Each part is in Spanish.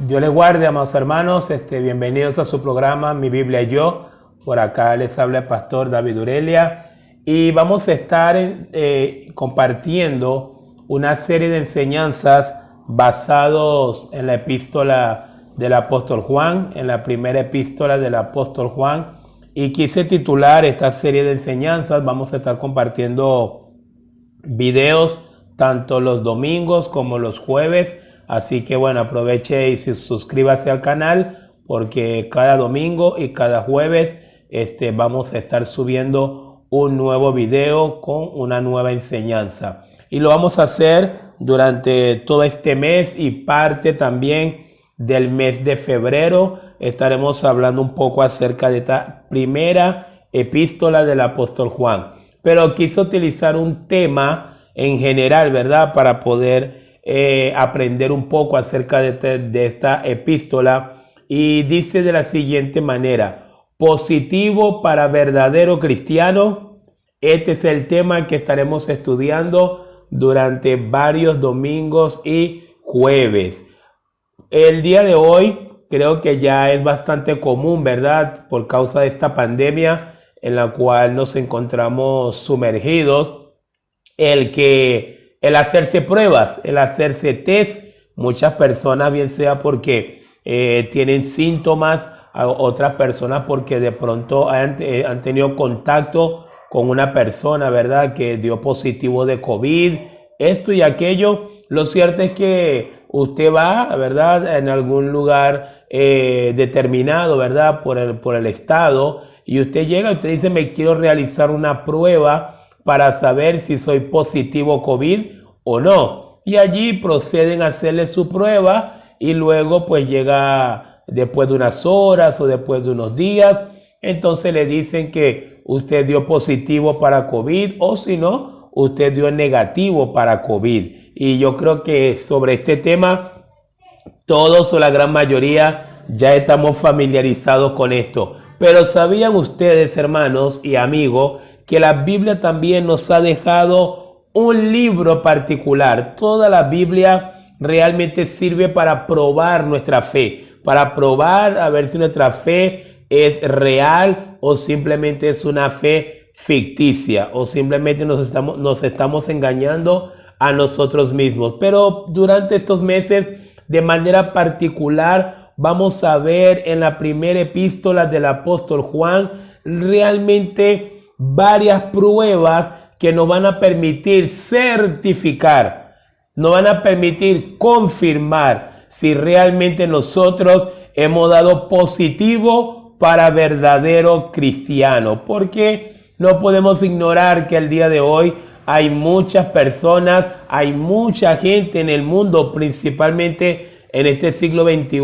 Dios les guarde, amados hermanos. Bienvenidos a su programa Mi Biblia y Yo. Por acá les habla el pastor David Urelia y vamos a estar compartiendo una serie de enseñanzas basados en la epístola del apóstol Juan, en la primera epístola del apóstol Juan. Y quise titular esta serie de enseñanzas. Vamos a estar compartiendo videos tanto los domingos como los jueves. Así que bueno, aproveche y suscríbase al canal porque cada domingo y cada jueves vamos a estar subiendo un nuevo video con una nueva enseñanza. Y lo vamos a hacer durante todo este mes y parte también del mes de febrero. Estaremos hablando un poco acerca de esta primera epístola del apóstol Juan. Pero quise utilizar un tema en general, ¿verdad? Para poder aprender un poco acerca de esta epístola, y dice de la siguiente manera: positivo para verdadero cristiano. Este es el tema que estaremos estudiando durante varios domingos y jueves. El día de hoy creo que ya es bastante común, ¿verdad? Por causa de esta pandemia en la cual nos encontramos sumergidos, el hacerse pruebas, el hacerse test. Muchas personas, bien sea porque tienen síntomas, a otras personas porque de pronto han tenido contacto con una persona, ¿verdad?, que dio positivo de COVID, esto y aquello. Lo cierto es que usted va, ¿verdad?, en algún lugar determinado, ¿verdad?, por el estado, y usted llega y usted dice: me quiero realizar una prueba para saber si soy positivo COVID o no. Y allí proceden a hacerle su prueba y luego pues llega después de unas horas o después de unos días. Entonces le dicen que usted dio positivo para COVID, o si no, usted dio negativo para COVID. Y yo creo que sobre este tema todos o la gran mayoría ya estamos familiarizados con esto. Pero ¿sabían ustedes, hermanos y amigos, que la Biblia también nos ha dejado un libro particular? Toda la Biblia realmente sirve para probar nuestra fe, para probar a ver si nuestra fe es real o simplemente es una fe ficticia, o simplemente nos estamos engañando a nosotros mismos. Pero durante estos meses, de manera particular, vamos a ver en la primera epístola del apóstol Juan realmente varias pruebas que nos van a permitir certificar, nos van a permitir confirmar si realmente nosotros hemos dado positivo para verdadero cristiano. Porque no podemos ignorar que al día de hoy hay muchas personas, hay mucha gente en el mundo, principalmente en este siglo XXI,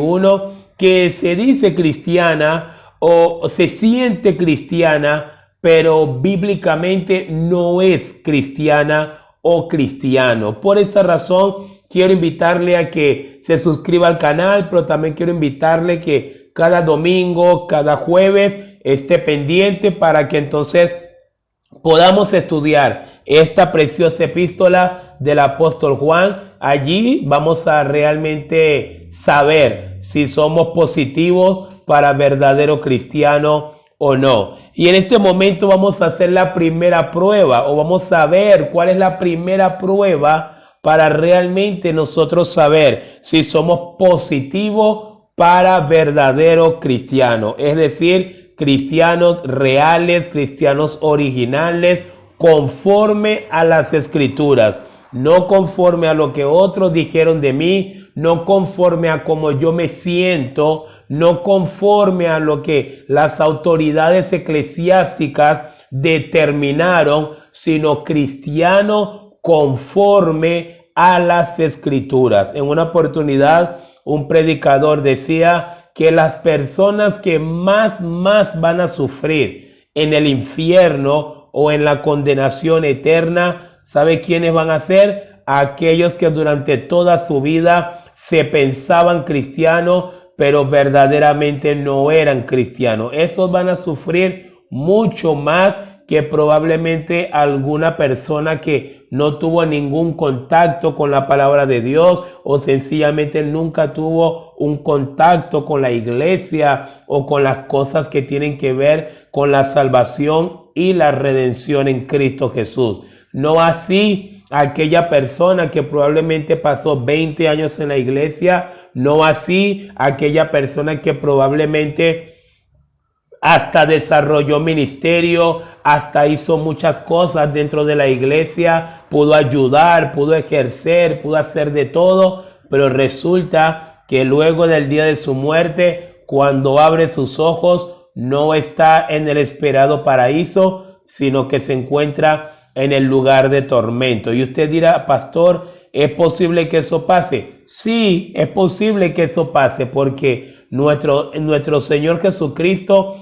que se dice cristiana o se siente cristiana, pero bíblicamente no es cristiana o cristiano. Por esa razón quiero invitarle a que se suscriba al canal, pero también quiero invitarle que cada domingo, cada jueves esté pendiente para que entonces podamos estudiar esta preciosa epístola del apóstol Juan. Allí vamos a realmente saber si somos positivos para verdadero cristiano o no. Y en este momento vamos a hacer la primera prueba, o vamos a ver cuál es la primera prueba para realmente nosotros saber si somos positivos para verdadero cristiano. Es decir, cristianos reales, cristianos originales, conforme a las escrituras, no conforme a lo que otros dijeron de mí, no conforme a cómo yo me siento, no conforme a lo que las autoridades eclesiásticas determinaron, sino cristiano conforme a las escrituras. En una oportunidad, un predicador decía que las personas que más van a sufrir en el infierno o en la condenación eterna, ¿sabe quiénes van a ser? Aquellos que durante toda su vida se pensaban cristianos, pero verdaderamente no eran cristianos. Esos van a sufrir mucho más que probablemente alguna persona que no tuvo ningún contacto con la palabra de Dios o sencillamente nunca tuvo un contacto con la iglesia o con las cosas que tienen que ver con la salvación y la redención en Cristo Jesús. No así aquella persona que probablemente pasó 20 años en la iglesia, no así aquella persona que probablemente hasta desarrolló ministerio, hasta hizo muchas cosas dentro de la iglesia, pudo ayudar, pudo ejercer, pudo hacer de todo, pero resulta que luego del día de su muerte, cuando abre sus ojos, no está en el esperado paraíso, sino que se encuentra en el lugar de tormento. Y usted dirá, pastor, ¿es posible que eso pase? Sí, es posible que eso pase porque nuestro Señor Jesucristo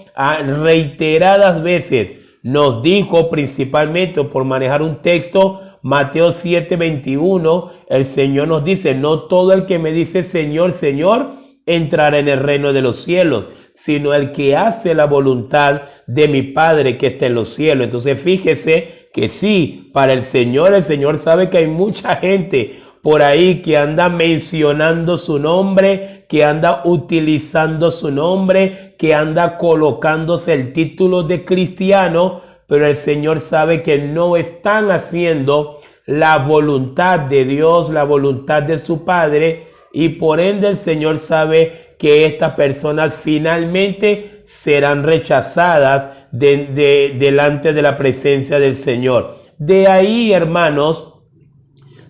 reiteradas veces nos dijo, principalmente por manejar un texto, Mateo 7:21, el Señor nos dice, no todo el que me dice Señor, Señor, entrará en el reino de los cielos, sino el que hace la voluntad de mi Padre que está en los cielos. Entonces fíjese que sí, para el Señor sabe que hay mucha gente por ahí que anda mencionando su nombre, que anda utilizando su nombre, que anda colocándose el título de cristiano, pero el Señor sabe que no están haciendo la voluntad de Dios, la voluntad de su Padre, y por ende el Señor sabe que estas personas finalmente serán rechazadas delante de la presencia del Señor. De ahí, hermanos,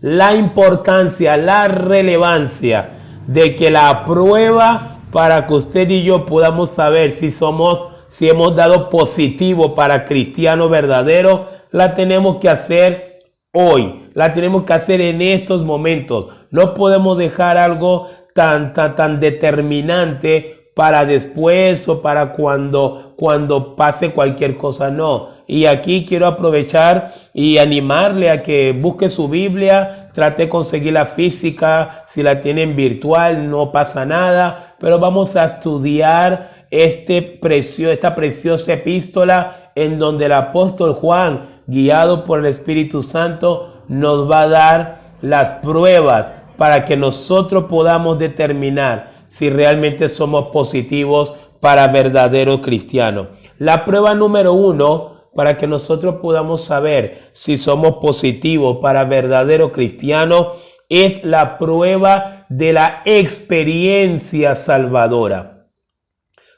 la importancia, la relevancia de que la prueba para que usted y yo podamos saber si hemos dado positivo para cristiano verdadero, la tenemos que hacer hoy, la tenemos que hacer en estos momentos. No podemos dejar algo tan determinante para después o para cuando pase cualquier cosa, no. Y aquí quiero aprovechar y animarle a que busque su Biblia, trate de conseguir la física, si la tienen virtual no pasa nada, pero vamos a estudiar esta preciosa epístola en donde el apóstol Juan, guiado por el Espíritu Santo, nos va a dar las pruebas para que nosotros podamos determinar si realmente somos positivos para verdaderos cristianos. La prueba número 1 para que nosotros podamos saber si somos positivos para verdadero cristiano es la prueba de la experiencia salvadora.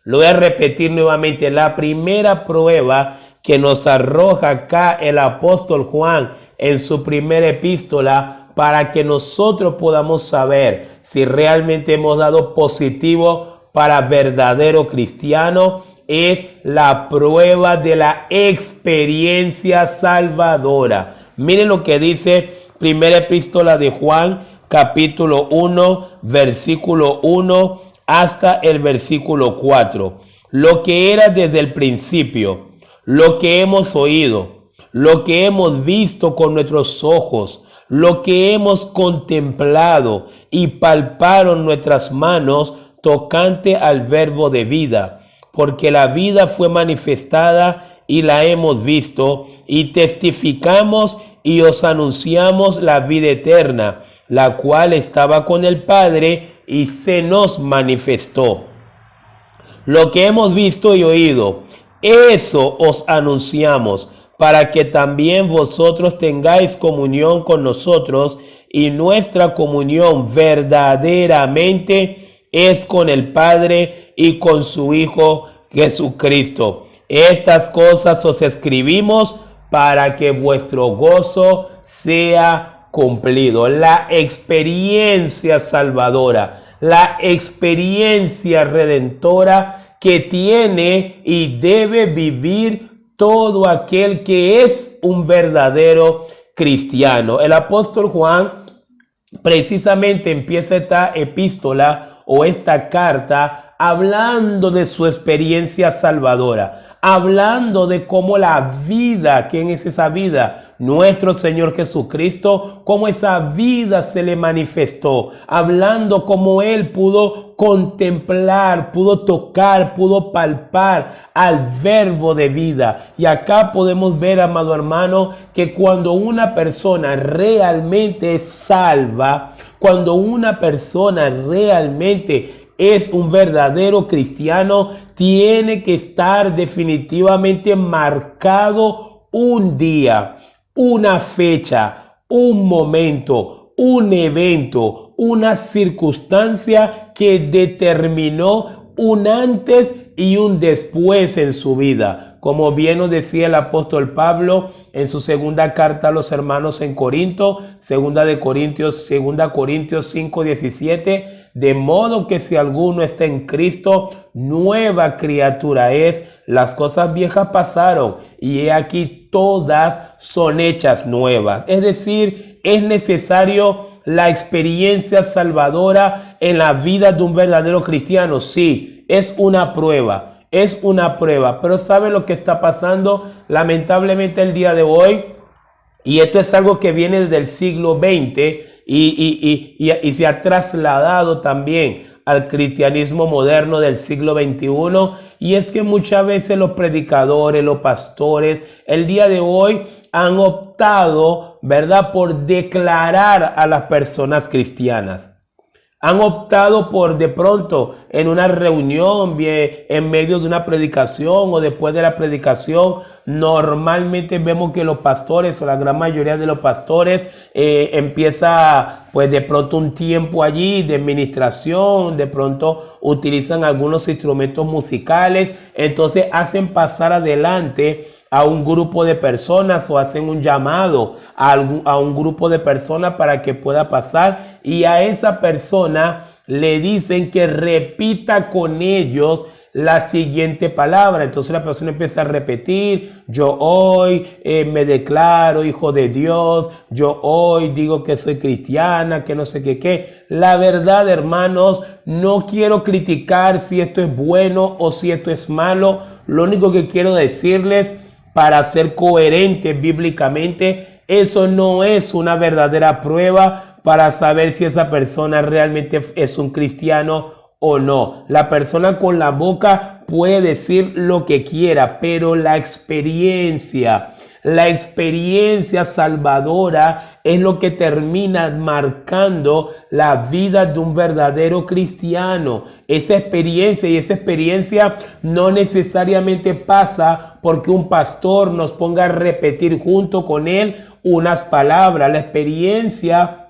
Lo voy a repetir nuevamente. La primera prueba que nos arroja acá el apóstol Juan en su primera epístola para que nosotros podamos saber si realmente hemos dado positivo para verdadero cristiano es la prueba de la experiencia salvadora. Miren lo que dice primera epístola de Juan, capítulo 1, versículo 1 hasta el versículo 4. Lo que era desde el principio, lo que hemos oído, lo que hemos visto con nuestros ojos, lo que hemos contemplado y palparon nuestras manos tocante al verbo de vida, porque la vida fue manifestada y la hemos visto y testificamos y os anunciamos la vida eterna, la cual estaba con el Padre y se nos manifestó. Lo que hemos visto y oído, eso os anunciamos, para que también vosotros tengáis comunión con nosotros, y nuestra comunión verdaderamente es con el Padre y con su Hijo Jesucristo. Estas cosas os escribimos para que vuestro gozo sea cumplido. La experiencia salvadora, la experiencia redentora que tiene y debe vivir todo aquel que es un verdadero cristiano. El apóstol Juan precisamente empieza esta epístola o esta carta hablando de su experiencia salvadora, hablando de cómo la vida, ¿quién es esa vida? nuestro Señor Jesucristo, cómo esa vida se le manifestó, hablando cómo Él pudo contemplar, pudo tocar, pudo palpar al verbo de vida. Y acá podemos ver, amado hermano, que cuando una persona realmente es salva, cuando una persona realmente es un verdadero cristiano, tiene que estar definitivamente marcado un día, una fecha, un momento, un evento, una circunstancia que determinó un antes y un después en su vida. Como bien nos decía el apóstol Pablo en su segunda carta a los hermanos en Corinto, segunda Corintios 5:17, de modo que si alguno está en Cristo, nueva criatura es, las cosas viejas pasaron y he aquí todas son hechas nuevas. Es decir, es necesario la experiencia salvadora en la vida de un verdadero cristiano. Sí, es una prueba. Es una prueba, pero ¿sabe lo que está pasando? Lamentablemente el día de hoy, y esto es algo que viene desde el siglo XX y se ha trasladado también al cristianismo moderno del siglo XXI, y es que muchas veces los predicadores, los pastores, el día de hoy han optado, ¿verdad?, por declarar a las personas cristianas. Han optado por de pronto en una reunión, en medio de una predicación o después de la predicación. Normalmente vemos que los pastores o la gran mayoría de los pastores empieza pues de pronto un tiempo allí de ministración, de pronto utilizan algunos instrumentos musicales, entonces hacen pasar adelante a un grupo de personas o hacen un llamado a un grupo de personas para que pueda pasar, y a esa persona le dicen que repita con ellos la siguiente palabra. Entonces la persona empieza a repetir: yo hoy me declaro hijo de Dios, yo hoy digo que soy cristiana, que no sé qué. La verdad, hermanos, no quiero criticar si esto es bueno o si esto es malo. Lo único que quiero decirles, para ser coherentes bíblicamente, eso no es una verdadera prueba para saber si esa persona realmente es un cristiano o no. La persona con la boca puede decir lo que quiera, pero la experiencia salvadora es lo que termina marcando la vida de un verdadero cristiano. Esa experiencia no necesariamente pasa porque un pastor nos ponga a repetir junto con él unas palabras. La experiencia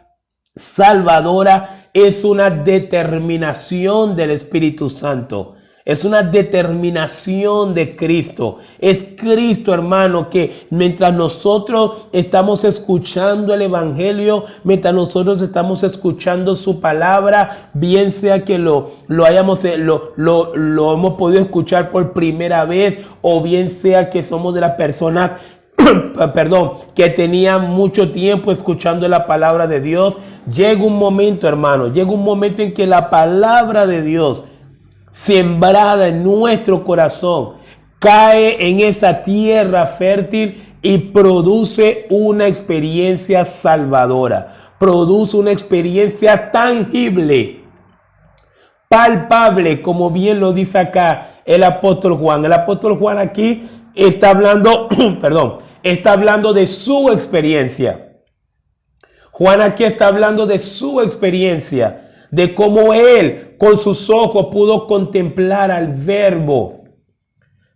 salvadora es una determinación del Espíritu Santo. Es una determinación de Cristo. Es Cristo, hermano, que mientras nosotros estamos escuchando el Evangelio, mientras nosotros estamos escuchando su palabra, bien sea que lo hemos podido escuchar por primera vez, o bien sea que somos de las personas que tenían mucho tiempo escuchando la palabra de Dios, llega un momento, hermano, llega un momento en que la palabra de Dios sembrada en nuestro corazón cae en esa tierra fértil y produce una experiencia salvadora, produce una experiencia tangible, palpable, como bien lo dice acá el apóstol Juan. El apóstol Juan aquí está hablando, está hablando de su experiencia. Juan aquí está hablando de su experiencia, de cómo él con sus ojos pudo contemplar al verbo,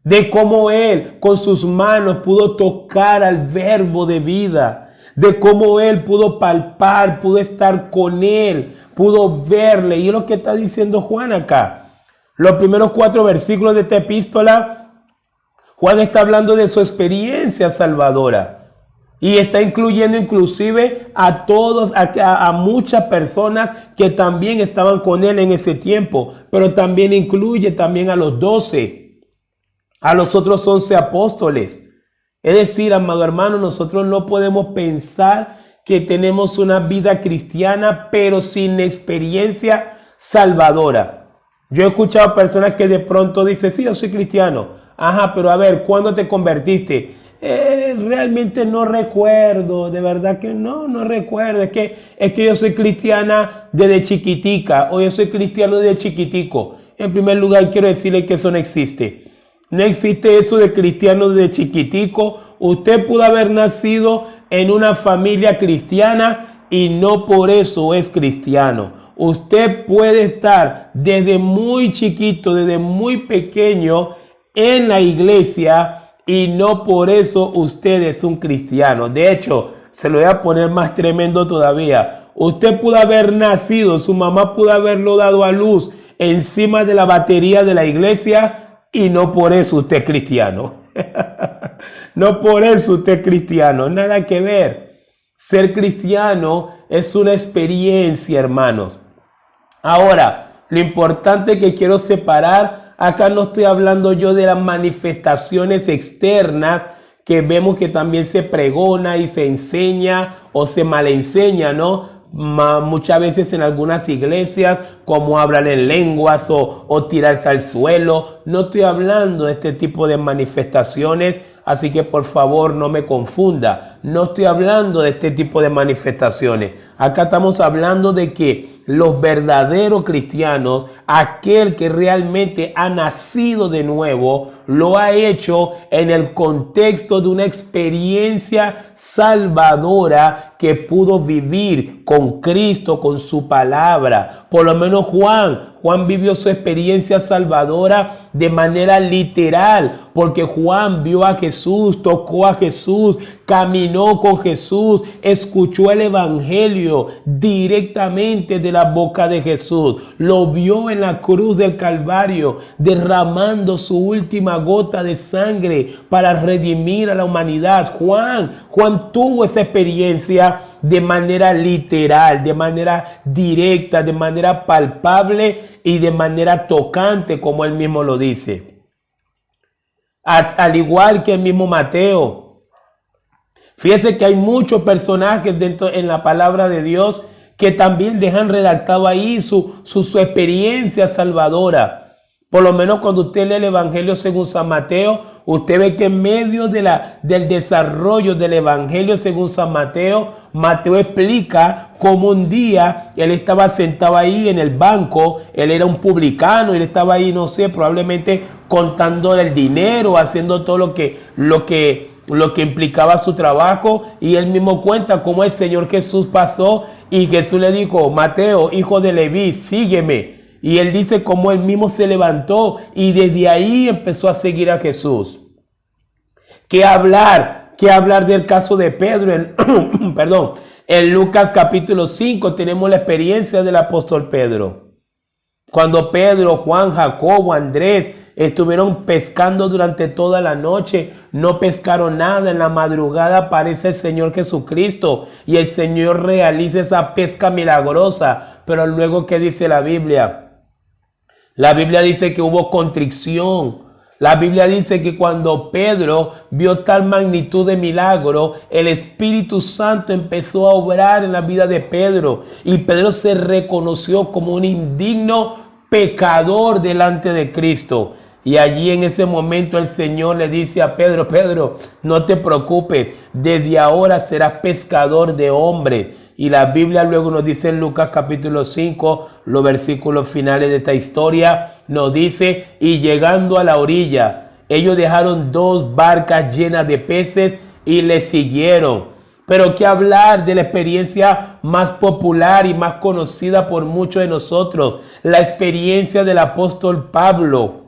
de cómo él con sus manos pudo tocar al verbo de vida, de cómo él pudo palpar, pudo estar con él, pudo verle. Y es lo que está diciendo Juan acá. Los primeros 4 versículos de esta epístola, Juan está hablando de su experiencia salvadora. Y está incluyendo inclusive a todos, a muchas personas que también estaban con él en ese tiempo. Pero también incluye también a los 12, a los otros 11 apóstoles. Es decir, amado hermano, nosotros no podemos pensar que tenemos una vida cristiana pero sin experiencia salvadora. Yo he escuchado personas que de pronto dicen: sí, yo soy cristiano. Ajá, pero a ver, ¿cuándo te convertiste? realmente no recuerdo, de verdad que no recuerdo. Es que yo soy cristiana desde chiquitica, o yo soy cristiano desde chiquitico. En primer lugar, quiero decirle que eso no existe. No existe eso de cristiano desde chiquitico. Usted pudo haber nacido en una familia cristiana y no por eso es cristiano. Usted puede estar desde muy chiquito, desde muy pequeño en la iglesia y no por eso usted es un cristiano. De hecho, se lo voy a poner más tremendo todavía. Usted pudo haber nacido, su mamá pudo haberlo dado a luz encima de la batería de la iglesia y no por eso usted es cristiano. No por eso usted es cristiano, nada que ver. Ser cristiano es una experiencia, hermanos. Ahora, lo importante que quiero separar, acá no estoy hablando yo de las manifestaciones externas que vemos que también se pregona y se enseña o se malenseña, ¿no? Muchas veces en algunas iglesias, como hablar en lenguas o tirarse al suelo. No estoy hablando de este tipo de manifestaciones, así que por favor no me confunda. No estoy hablando de este tipo de manifestaciones. Acá estamos hablando de que los verdaderos cristianos, aquel que realmente ha nacido de nuevo, lo ha hecho en el contexto de una experiencia salvadora que pudo vivir con Cristo, con su palabra. Por lo menos Juan vivió su experiencia salvadora de manera literal, porque Juan vio a Jesús, tocó a Jesús, caminó con Jesús, escuchó el evangelio directamente de la boca de Jesús, lo vio en la cruz del Calvario, derramando su última gota de sangre para redimir a la humanidad. Juan tuvo esa experiencia de manera literal, de manera directa, de manera palpable y de manera tocante, como él mismo lo dice. Al igual que el mismo Mateo. Fíjese que hay muchos personajes dentro en la palabra de Dios que también dejan redactado ahí su experiencia salvadora. Por lo menos cuando usted lee el Evangelio según San Mateo, usted ve que en medio del desarrollo del Evangelio según San Mateo, Mateo explica cómo un día él estaba sentado ahí en el banco, él era un publicano, él estaba ahí, no sé, probablemente contando el dinero, haciendo todo lo que implicaba su trabajo, y él mismo cuenta cómo el Señor Jesús pasó y Jesús le dijo: Mateo, hijo de Leví, sígueme. Y él dice cómo él mismo se levantó y desde ahí empezó a seguir a Jesús. ¿Qué hablar del caso de Pedro? En Lucas capítulo 5 tenemos la experiencia del apóstol Pedro. Cuando Pedro, Juan, Jacobo, Andrés estuvieron pescando durante toda la noche, no pescaron nada. En la madrugada aparece el Señor Jesucristo y el Señor realiza esa pesca milagrosa. Pero luego, ¿qué dice la Biblia? La Biblia dice que hubo contrición. La Biblia dice que cuando Pedro vio tal magnitud de milagro, el Espíritu Santo empezó a obrar en la vida de Pedro. Y Pedro se reconoció como un indigno pecador delante de Cristo. Y allí en ese momento el Señor le dice a Pedro: Pedro, no te preocupes, desde ahora serás pescador de hombres. Y la Biblia luego nos dice en Lucas capítulo 5, los versículos finales de esta historia, nos dice: y llegando a la orilla, ellos dejaron 2 barcas llenas de peces y le siguieron. Pero qué hablar de la experiencia más popular y más conocida por muchos de nosotros, la experiencia del apóstol Pablo.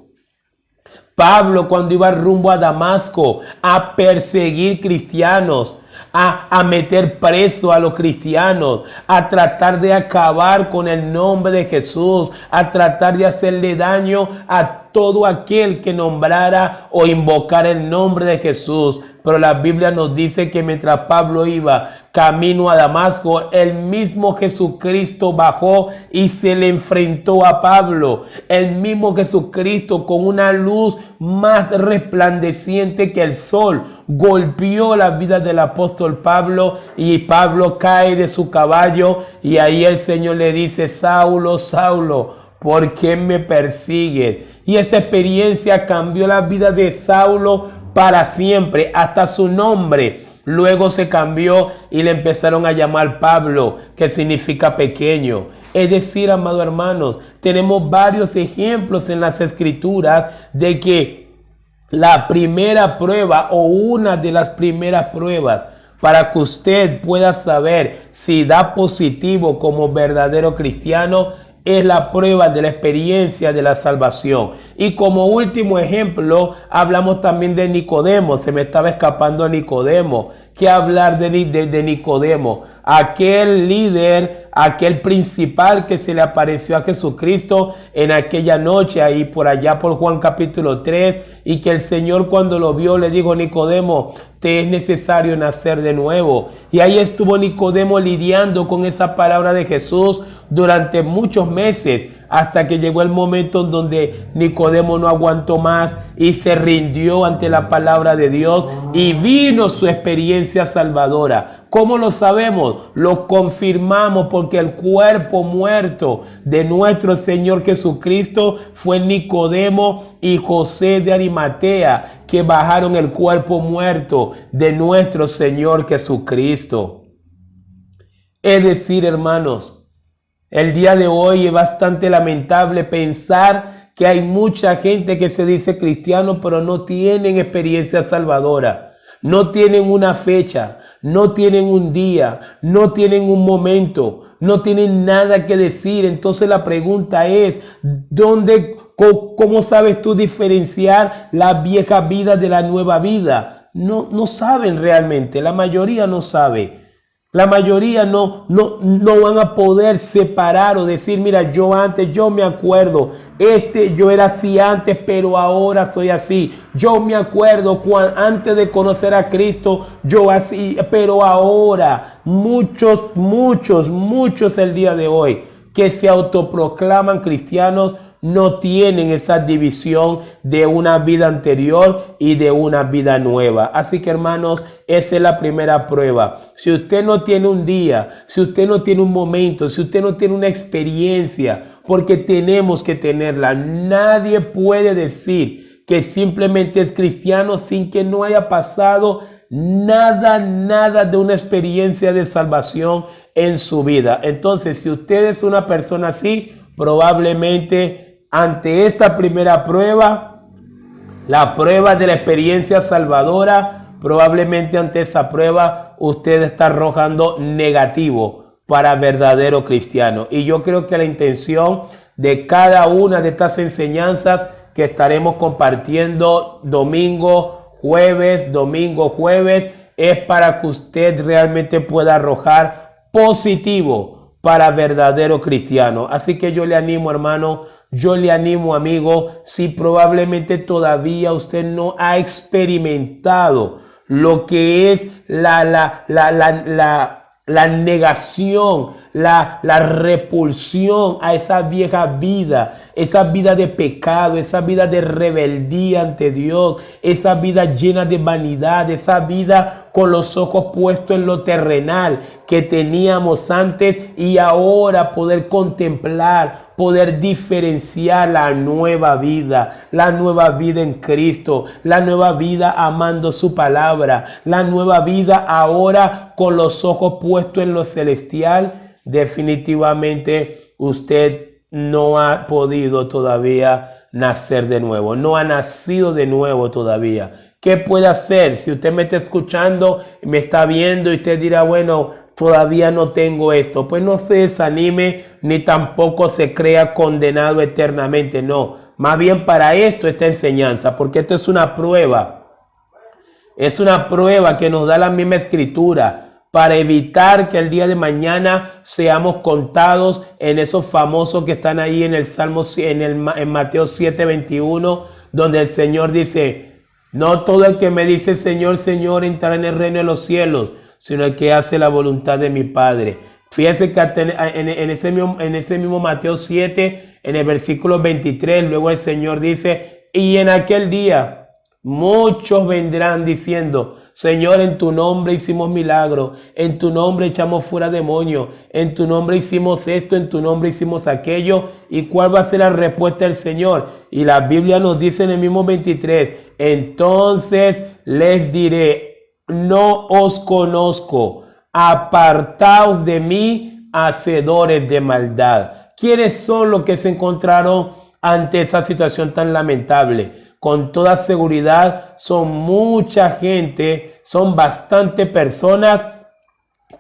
Pablo, cuando iba rumbo a Damasco a perseguir cristianos, a meter preso a los cristianos, a tratar de acabar con el nombre de Jesús, a tratar de hacerle daño a todo aquel que nombrara o invocara el nombre de Jesús. Pero la Biblia nos dice que mientras Pablo iba camino a Damasco, el mismo Jesucristo bajó y se le enfrentó a Pablo. El mismo Jesucristo, con una luz más resplandeciente que el sol, golpeó la vida del apóstol Pablo, y Pablo cae de su caballo, y ahí el Señor le dice: Saulo, Saulo, ¿por qué me persigues? Y esa experiencia cambió la vida de Saulo para siempre, hasta su nombre. Luego se cambió y le empezaron a llamar Pablo, que significa pequeño. Es decir, amados hermanos, tenemos varios ejemplos en las Escrituras de que la primera prueba o una de las primeras pruebas para que usted pueda saber si da positivo como verdadero cristiano es la prueba de la experiencia de la salvación. Y como último ejemplo, hablamos también de Nicodemo. Se me estaba escapando Nicodemo. ¿Qué hablar de Nicodemo? Aquel líder, aquel principal que se le apareció a Jesucristo en aquella noche, ahí por allá por Juan capítulo 3, y que el Señor cuando lo vio le dijo: Nicodemo, te es necesario nacer de nuevo. Y ahí estuvo Nicodemo lidiando con esa palabra de Jesús durante muchos meses, hasta que llegó el momento en donde Nicodemo no aguantó más y se rindió ante la palabra de Dios y vino su experiencia salvadora. ¿Cómo lo sabemos? Lo confirmamos porque el cuerpo muerto de nuestro Señor Jesucristo fue Nicodemo y José de Arimatea, que bajaron el cuerpo muerto de nuestro Señor Jesucristo. Es decir, hermanos, el día de hoy es bastante lamentable pensar que hay mucha gente que se dice cristiano, pero no tienen experiencia salvadora, no tienen una fecha, no tienen un día, no tienen un momento, no tienen nada que decir. Entonces la pregunta es, ¿cómo sabes tú diferenciar la vieja vida de la nueva vida? No saben realmente, la mayoría no sabe. La mayoría no van a poder separar o decir: mira, yo me acuerdo, yo era así antes, pero ahora soy así. Yo me acuerdo antes de conocer a Cristo, yo así, pero ahora. Muchos el día de hoy que se autoproclaman cristianos no tienen esa división de una vida anterior y de una vida nueva. Así que, hermanos, esa es la primera prueba. Si usted no tiene un día, si usted no tiene un momento, si usted no tiene una experiencia, porque tenemos que tenerla. Nadie puede decir que simplemente es cristiano sin que no haya pasado nada de una experiencia de salvación en su vida. Entonces, si usted es una persona así, probablemente ante esta primera prueba, la prueba de la experiencia salvadora, probablemente ante esa prueba usted está arrojando negativo para verdadero cristiano. Y yo creo que la intención de cada una de estas enseñanzas que estaremos compartiendo domingo, jueves, es para que usted realmente pueda arrojar positivo para verdadero cristiano. Así que yo le animo, hermano, yo le animo, amigo, si probablemente todavía usted no ha experimentado lo que es la negación, la repulsión a esa vieja vida, esa vida de pecado, esa vida de rebeldía ante Dios, esa vida llena de vanidad, esa vida con los ojos puestos en lo terrenal que teníamos antes, y ahora poder contemplar, poder diferenciar la nueva vida en Cristo, la nueva vida amando su palabra, la nueva vida ahora con los ojos puestos en lo celestial. Definitivamente usted no ha podido todavía nacer de nuevo, no ha nacido de nuevo todavía. ¿Qué puede hacer? Si usted me está escuchando, me está viendo y usted dirá: bueno, todavía no tengo esto, pues no se desanime ni tampoco se crea condenado eternamente. No, más bien para esto esta enseñanza, porque esto es una prueba. Es una prueba que nos da la misma Escritura para evitar que el día de mañana seamos contados en esos famosos que están ahí en el Salmo, en Mateo 7:21, donde el Señor dice: no todo el que me dice Señor, Señor entrará en el reino de los cielos, sino el que hace la voluntad de mi Padre. Fíjense que en ese mismo Mateo 7, en el versículo 23, luego el Señor dice: y en aquel día muchos vendrán diciendo: Señor, en tu nombre hicimos milagros, en tu nombre echamos fuera demonios, en tu nombre hicimos esto, en tu nombre hicimos aquello. ¿Y cuál va a ser la respuesta del Señor? Y la Biblia nos dice en el mismo 23, entonces les diré, no os conozco, apartaos de mí, hacedores de maldad. ¿Quiénes son los que se encontraron ante esa situación tan lamentable? Con toda seguridad son mucha gente, son bastante personas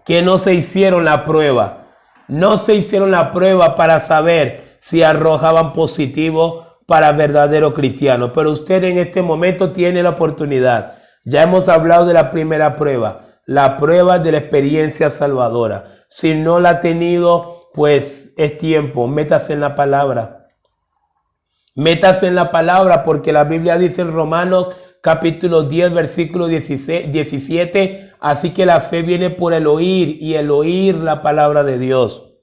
que no se hicieron la prueba. No se hicieron la prueba para saber si arrojaban positivo para verdadero cristiano. Pero usted en este momento tiene la oportunidad. Ya hemos hablado de la primera prueba, la prueba de la experiencia salvadora. Si no la ha tenido, pues es tiempo, métase en la palabra. Métase en la palabra porque la Biblia dice en Romanos capítulo 10 versículo 17, así que la fe viene por el oír y el oír la palabra de Dios.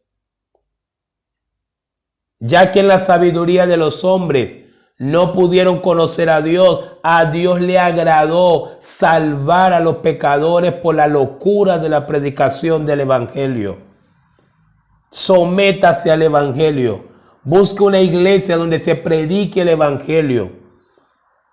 Ya que en la sabiduría de los hombres no pudieron conocer a Dios le agradó salvar a los pecadores por la locura de la predicación del evangelio. Sométase al evangelio. Busque una iglesia donde se predique el evangelio.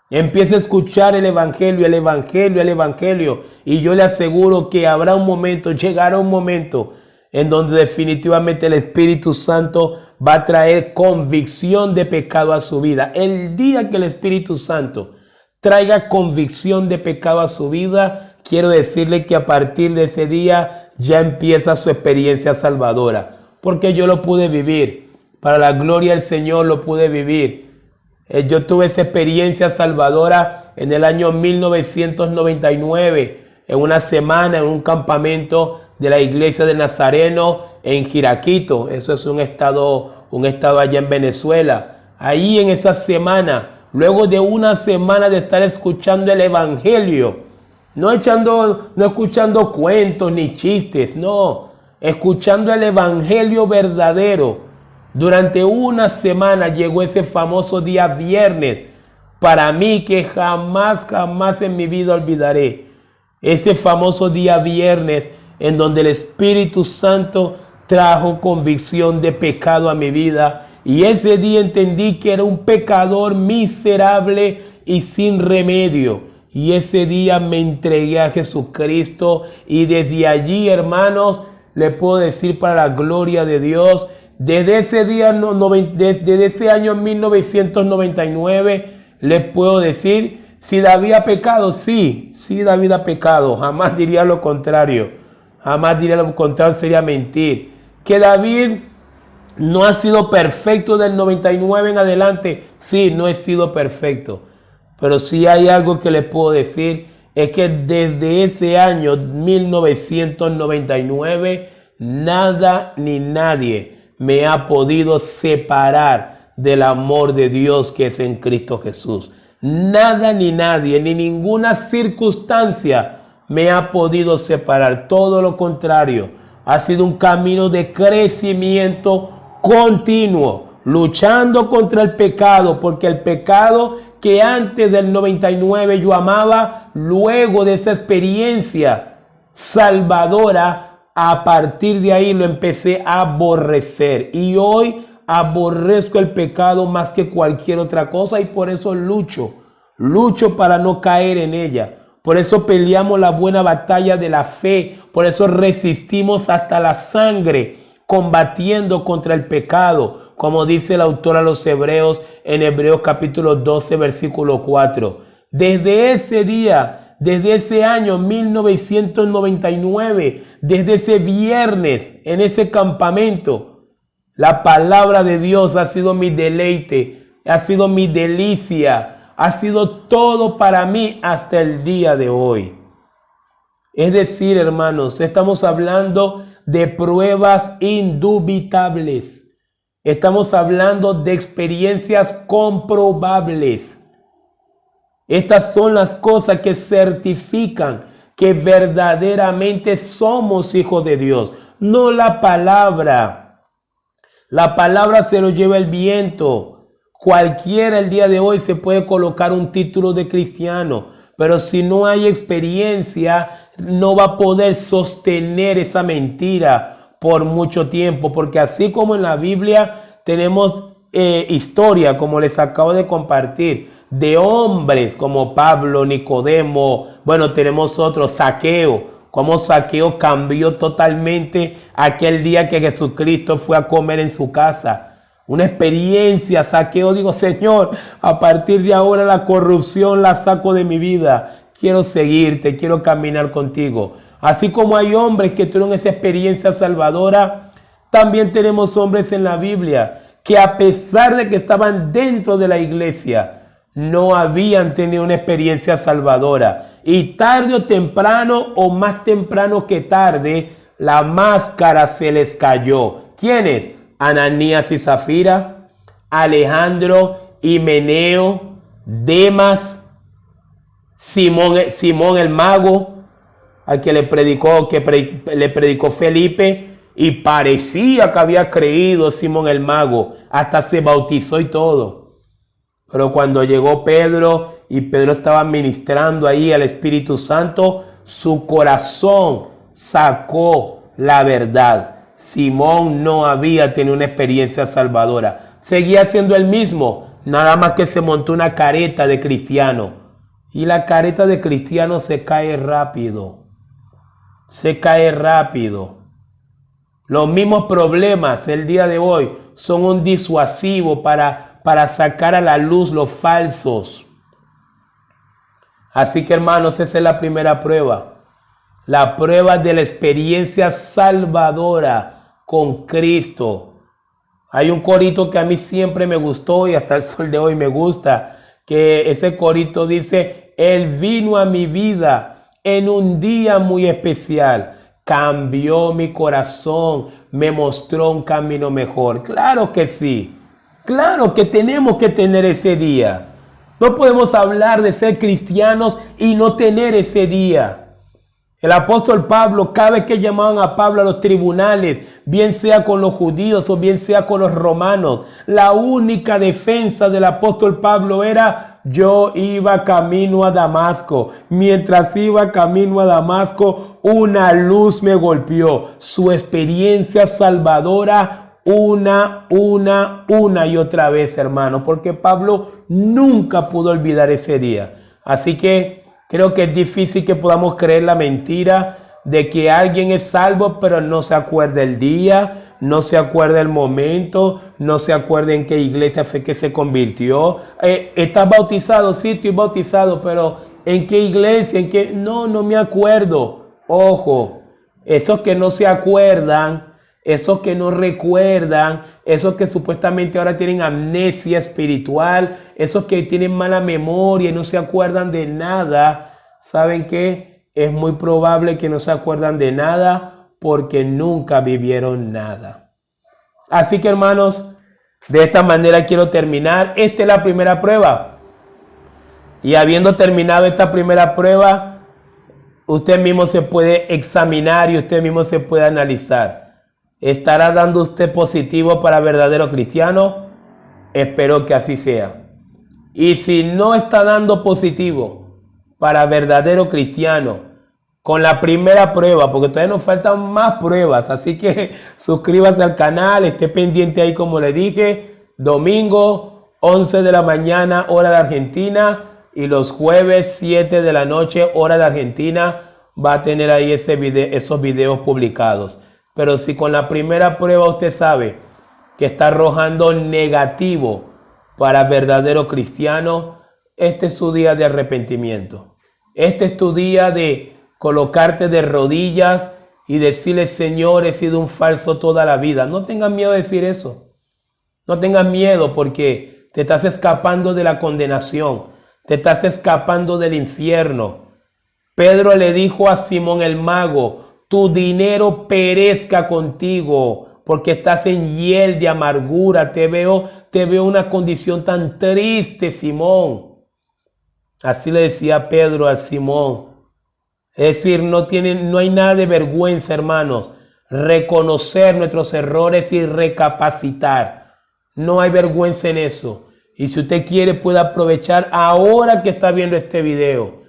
Empiece a escuchar el evangelio, el evangelio, el evangelio. Y yo le aseguro que habrá un momento, llegará un momento en donde definitivamente el Espíritu Santo va a traer convicción de pecado a su vida. El día que el Espíritu Santo traiga convicción de pecado a su vida, quiero decirle que a partir de ese día ya empieza su experiencia salvadora. Porque yo lo pude vivir. Para la gloria del Señor lo pude vivir. Yo tuve esa experiencia salvadora en el año 1999, en una semana, en un campamento de la iglesia de Nazareno en Jiraquito. Eso es un estado allá en Venezuela. Ahí en esa semana, luego de una semana de estar escuchando el evangelio, no escuchando cuentos ni chistes, no, escuchando el evangelio verdadero. Durante una semana llegó ese famoso día viernes, para mí que jamás en mi vida olvidaré. Ese famoso día viernes en donde el Espíritu Santo trajo convicción de pecado a mi vida. Y ese día entendí que era un pecador miserable y sin remedio. Y ese día me entregué a Jesucristo y desde allí, hermanos, le puedo decir para la gloria de Dios, desde ese día, desde ese año 1999, les puedo decir, si David ha pecado, sí, David ha pecado. Jamás diría lo contrario. Jamás diría lo contrario, sería mentir. Que David no ha sido perfecto del 99 en adelante, sí, no he sido perfecto. Pero sí hay algo que les puedo decir, es que desde ese año 1999, nada ni nadie me ha podido separar del amor de Dios que es en Cristo Jesús. Nada ni nadie, ni ninguna circunstancia me ha podido separar. Todo lo contrario, ha sido un camino de crecimiento continuo, luchando contra el pecado, porque el pecado que antes del 99 yo amaba, luego de esa experiencia salvadora, a partir de ahí lo empecé a aborrecer. Y hoy aborrezco el pecado más que cualquier otra cosa y por eso lucho para no caer en ella. Por eso peleamos la buena batalla de la fe. Por eso resistimos hasta la sangre, combatiendo contra el pecado, como dice el autor a los Hebreos en Hebreos capítulo 12, versículo 4. Desde ese día, desde ese año 1999, desde ese viernes en ese campamento, la palabra de Dios ha sido mi deleite, ha sido mi delicia, ha sido todo para mí hasta el día de hoy. Es decir, hermanos, estamos hablando de pruebas indubitables. Estamos hablando de experiencias comprobables. Estas son las cosas que certifican que verdaderamente somos hijos de Dios. No la palabra. La palabra se lo lleva el viento. Cualquiera el día de hoy se puede colocar un título de cristiano. Pero si no hay experiencia, no va a poder sostener esa mentira por mucho tiempo. Porque así como en la Biblia tenemos historia, como les acabo de compartir, de hombres como Pablo, Nicodemo, bueno, tenemos otro, Zaqueo, como Zaqueo cambió totalmente aquel día que Jesucristo fue a comer en su casa. Una experiencia, Zaqueo, digo, Señor, a partir de ahora la corrupción la saco de mi vida. Quiero seguirte, quiero caminar contigo. Así como hay hombres que tuvieron esa experiencia salvadora, también tenemos hombres en la Biblia que a pesar de que estaban dentro de la iglesia, no habían tenido una experiencia salvadora. Y tarde o temprano, o más temprano que tarde, la máscara se les cayó. ¿Quiénes? Ananías y Zafira, Alejandro, Himeneo, Demas, Simón el mago, al que le predicó Felipe, y parecía que había creído Simón el mago, hasta se bautizó y todo. Pero cuando llegó Pedro y Pedro estaba ministrando ahí al Espíritu Santo, su corazón sacó la verdad. Simón no había tenido una experiencia salvadora. Seguía siendo el mismo, nada más que se montó una careta de cristiano. Y la careta de cristiano se cae rápido. Se cae rápido. Los mismos problemas el día de hoy son un disuasivo para sacar a la luz los falsos. Así que hermanos, esa es la primera prueba. La prueba de la experiencia salvadora con Cristo. Hay un corito que a mí siempre me gustó y hasta el sol de hoy me gusta. Que ese corito dice, Él vino a mi vida en un día muy especial. Cambió mi corazón, me mostró un camino mejor. Claro que sí. Claro que tenemos que tener ese día. No podemos hablar de ser cristianos y no tener ese día. El apóstol Pablo, cada vez que llamaban a Pablo a los tribunales, bien sea con los judíos o bien sea con los romanos, la única defensa del apóstol Pablo era: yo iba camino a Damasco. Mientras iba camino a Damasco, una luz me golpeó. Su experiencia salvadora una y otra vez, hermano, porque Pablo nunca pudo olvidar ese día. Así que creo que es difícil que podamos creer la mentira de que alguien es salvo, pero no se acuerda el día, no se acuerda el momento, no se acuerda en qué iglesia fue que se convirtió. ¿Estás bautizado? Sí, estoy bautizado, pero ¿en qué iglesia? ¿En qué? No me acuerdo. Ojo, esos que no se acuerdan, esos que no recuerdan, esos que supuestamente ahora tienen amnesia espiritual, esos que tienen mala memoria y no se acuerdan de nada, ¿saben qué? Es muy probable que no se acuerdan de nada porque nunca vivieron nada. Así que hermanos, de esta manera quiero terminar. Esta es la primera prueba. Y habiendo terminado esta primera prueba, usted mismo se puede examinar y usted mismo se puede analizar. ¿Estará dando usted positivo para verdadero cristiano? Espero que así sea. Y si no está dando positivo para verdadero cristiano, con la primera prueba, porque todavía nos faltan más pruebas, así que suscríbase al canal, esté pendiente ahí como le dije, domingo 11 de la mañana hora de Argentina y los jueves 7 de la noche hora de Argentina va a tener ahí esos videos publicados. Pero si con la primera prueba usted sabe que está arrojando negativo para verdadero cristiano, este es su día de arrepentimiento. Este es tu día de colocarte de rodillas y decirle: Señor, he sido un falso toda la vida. No tengas miedo de decir eso. No tengas miedo, porque te estás escapando de la condenación. Te estás escapando del infierno. Pedro le dijo a Simón el mago: tu dinero perezca contigo, porque estás en hiel de amargura. Te veo una condición tan triste, Simón. Así le decía Pedro al Simón. Es decir, no hay nada de vergüenza, hermanos. Reconocer nuestros errores y recapacitar. No hay vergüenza en eso. Y si usted quiere, puede aprovechar ahora que está viendo este video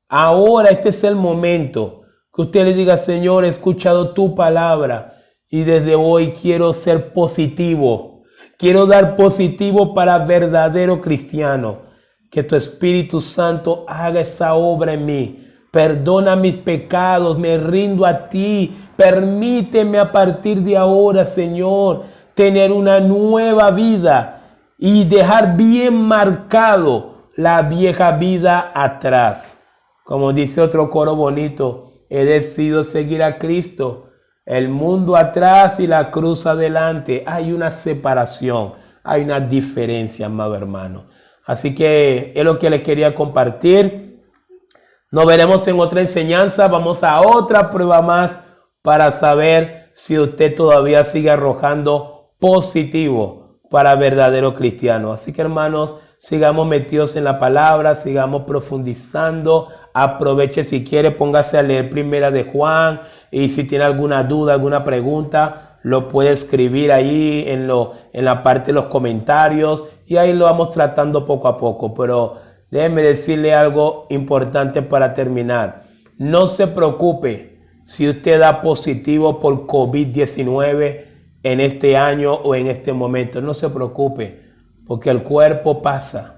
Ahora este es el momento que usted le diga, Señor, he escuchado tu palabra y desde hoy quiero ser positivo. Quiero dar positivo para verdadero cristiano. Que tu Espíritu Santo haga esa obra en mí. Perdona mis pecados, me rindo a ti. Permíteme a partir de ahora, Señor, tener una nueva vida y dejar bien marcado la vieja vida atrás. Como dice otro coro bonito, he decidido seguir a Cristo. El mundo atrás y la cruz adelante. Hay una separación, hay una diferencia, amado hermano. Así que es lo que les quería compartir. Nos veremos en otra enseñanza. Vamos a otra prueba más para saber si usted todavía sigue arrojando positivo para verdadero cristiano. Así que, hermanos, sigamos metidos en la palabra, sigamos profundizando. Aproveche, si quiere, póngase a leer Primera de Juan, y si tiene alguna duda, alguna pregunta, lo puede escribir ahí en la parte de los comentarios, y ahí lo vamos tratando poco a poco. Pero déjeme decirle algo importante para terminar. No se preocupe si usted da positivo por COVID-19 en este año o en este momento. No se preocupe, porque el cuerpo pasa.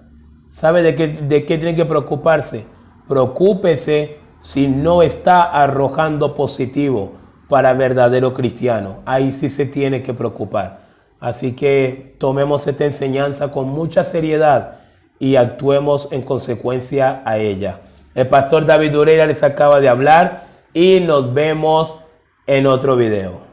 ¿Sabe de qué tiene que preocuparse? Preocúpese si no está arrojando positivo para verdadero cristiano. Ahí sí se tiene que preocupar. Así que tomemos esta enseñanza con mucha seriedad y actuemos en consecuencia a ella. El pastor David Ureira les acaba de hablar y nos vemos en otro video.